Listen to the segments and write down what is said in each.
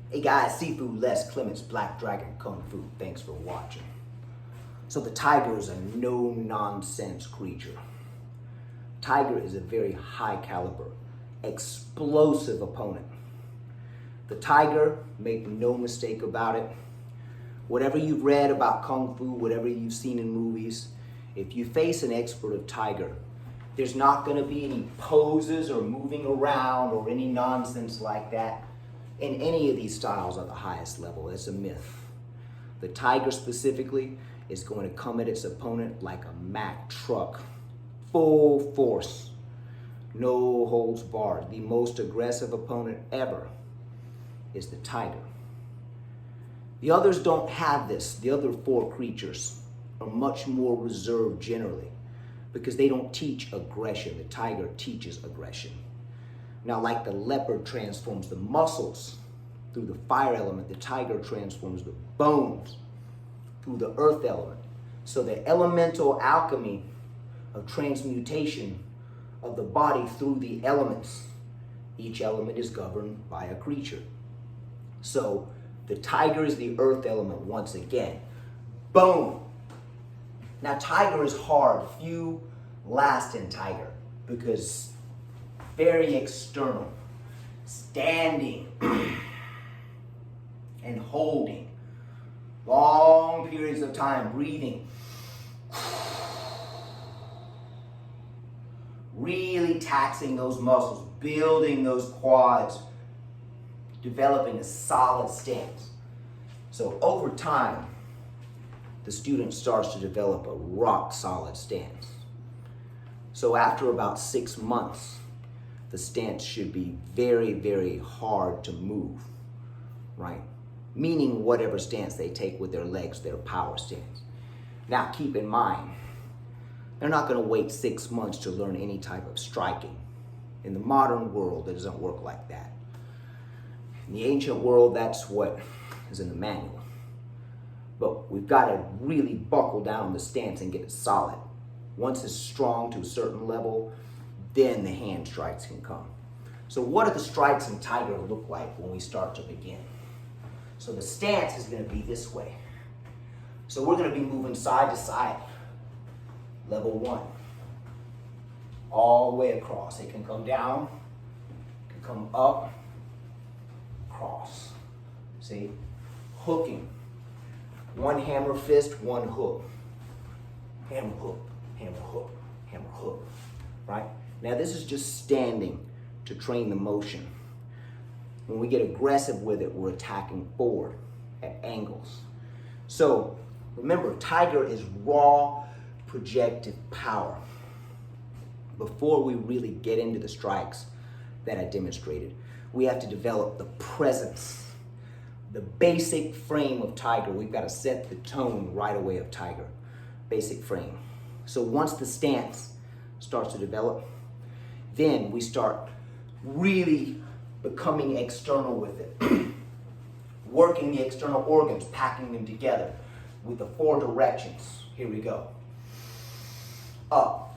Hey guys, Seafood Les Clements, Black Dragon Kung Fu. Thanks for watching. So the tiger is a no-nonsense creature. Tiger is a very high caliber, explosive opponent. The tiger, make no mistake about it, whatever you've read about Kung Fu, whatever you've seen in movies, if you face an expert of tiger, there's not going to be any poses or moving around or any nonsense like that in any of these styles at the highest level. It's a myth. The tiger specifically is going to come at its opponent like a Mack truck, full force, no holds barred. The most aggressive opponent ever is the tiger. The others don't have this. The other four creatures are much more reserved generally because they don't teach aggression. The tiger teaches aggression. Now, like the leopard transforms the muscles through the fire element, the tiger transforms the bones through the earth element. So the elemental alchemy of transmutation of the body through the elements, each element is governed by a creature. So the tiger is the earth element once again. Boom! Now tiger is hard. Few last in tiger because very external. Standing and holding. Long periods of time, breathing. Really taxing those muscles, building those quads, developing a solid stance. So over time, the student starts to develop a rock solid stance. So after about 6 months, the stance should be very, very hard to move, right? Meaning whatever stance they take with their legs, their power stance. Now keep in mind, they're not going to wait 6 months to learn any type of striking. In the modern world, it doesn't work like that. In the ancient world, that's what is in the manual. But we've got to really buckle down on the stance and get it solid. Once it's strong to a certain level, then the hand strikes can come. So what do the strikes in tiger look like when we start to begin? So the stance is going to be this way. So we're going to be moving side to side. Level 1. All the way across. It can come down, it can come up, cross. See? Hooking. One hammer fist, one hook. Hammer hook, hammer hook, hammer hook. Right? Now this is just standing to train the motion. When we get aggressive with it, we're attacking forward at angles. So remember, tiger is raw projective power. Before we really get into the strikes that I demonstrated, we have to develop the presence, the basic frame of tiger. We've got to set the tone right away of tiger, basic frame. So once the stance starts to develop, then we start really becoming external with it. Working the external organs, packing them together with the 4 directions. Here we go. Up.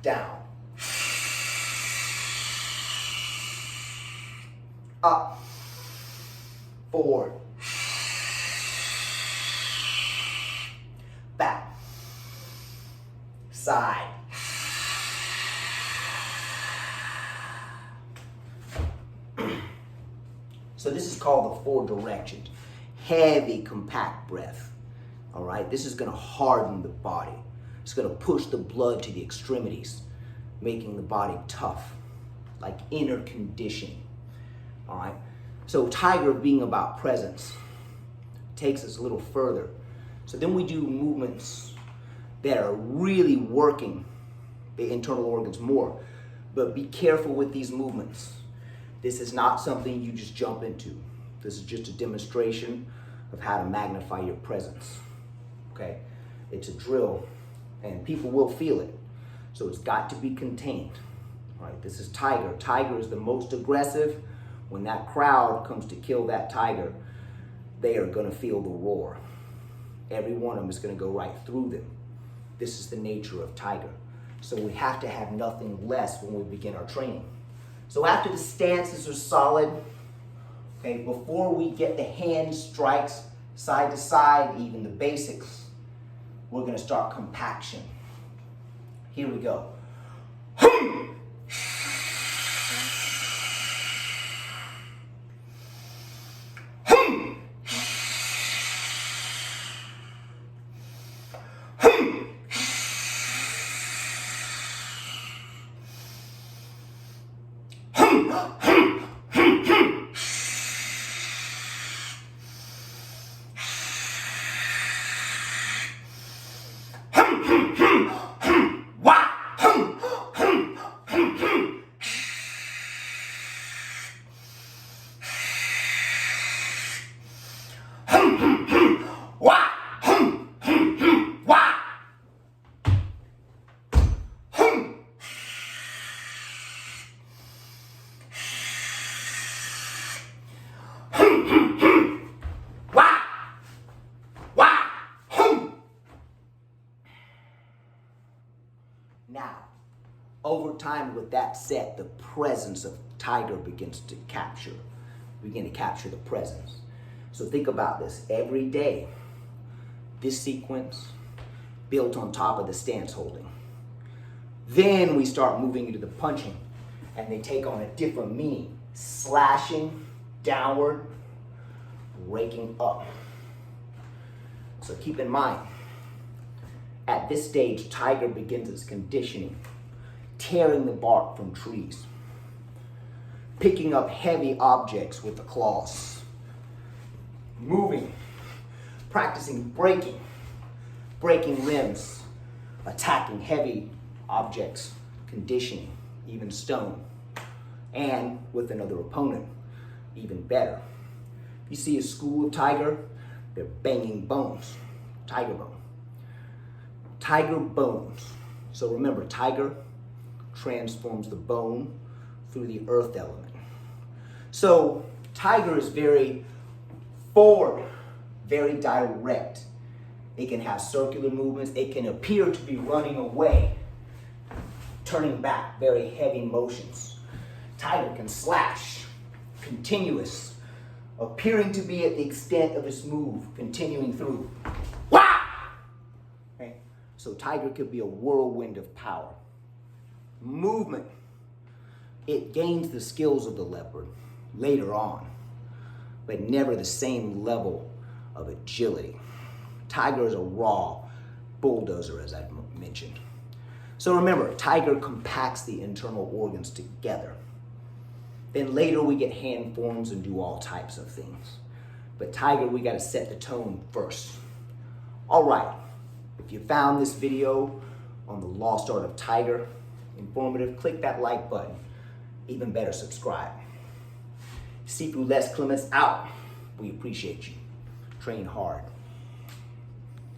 Down. Up. Forward. Back. Side. So this is called the 4 directions. Heavy, compact breath. All right, this is going to harden the body. It's going to push the blood to the extremities, making the body tough, like inner conditioning. All right, so tiger being about presence takes us a little further. So then we do movements that are really working the internal organs more. But be careful with these movements. This is not something you just jump into. This is just a demonstration of how to magnify your presence. Okay? It's a drill, and people will feel it. So it's got to be contained. All right? This is tiger. Tiger is the most aggressive. When that crowd comes to kill that tiger, they are going to feel the roar. Every one of them is going to go right through them. This is the nature of tiger. So we have to have nothing less when we begin our training. So after the stances are solid, okay, before we get the hand strikes side to side, even the basics, we're going to start compaction. Here we go. Now, over time with that set, the presence of tiger begins to begin to capture the presence. So think about this. Every day, this sequence built on top of the stance holding. Then we start moving into the punching, and they take on a different meaning. Slashing downward, raking up. So keep in mind, at this stage, tiger begins its conditioning, tearing the bark from trees, picking up heavy objects with the claws, moving, practicing breaking limbs, attacking heavy objects, conditioning, even stone, and with another opponent, even better. You see a school of tiger, they're banging bones, tiger bone. Tiger bones. So remember, tiger transforms the bone through the earth element. So tiger is very forward, very direct. It can have circular movements. It can appear to be running away, turning back, very heavy motions. Tiger can slash, continuous, appearing to be at the extent of its move, continuing through. Wah! Okay. So tiger could be a whirlwind of power. Movement. It gains the skills of the leopard later on, but never the same level of agility. Tiger is a raw bulldozer, as I've mentioned. So remember, tiger compacts the internal organs together. Then later we get hand forms and do all types of things. But tiger, we got to set the tone first. All right, if you found this video on the lost art of tiger informative, click that like button. Even better, subscribe. Sifu Les Clements out. We appreciate you. Train hard.